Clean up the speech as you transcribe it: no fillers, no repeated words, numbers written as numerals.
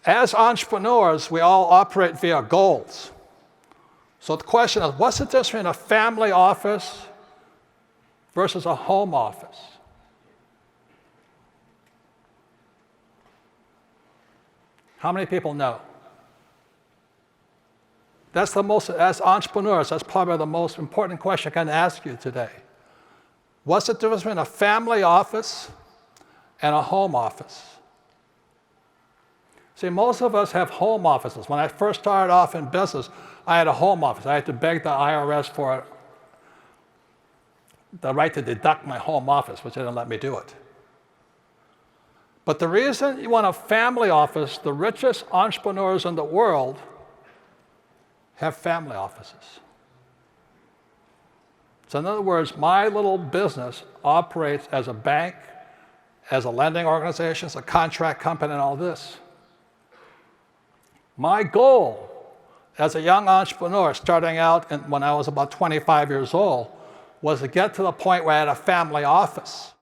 as entrepreneurs, we all operate via goals. So the question is, what's the difference between a family office versus a home office? How many people know? That's the most, as entrepreneurs, that's probably the most important question I can ask you today. What's the difference between a family office and a home office? See, most of us have home offices. When I first started off in business, I had a home office. I had to beg the IRS for the right to deduct my home office, which they didn't let me do it. But the reason you want a family office, the richest entrepreneurs in the world have family offices. So in other words, my little business operates as a bank, as a lending organization, as a contract company, and all this. My goal as a young entrepreneur starting out when I was about 25 years old was to get to the point where I had a family office.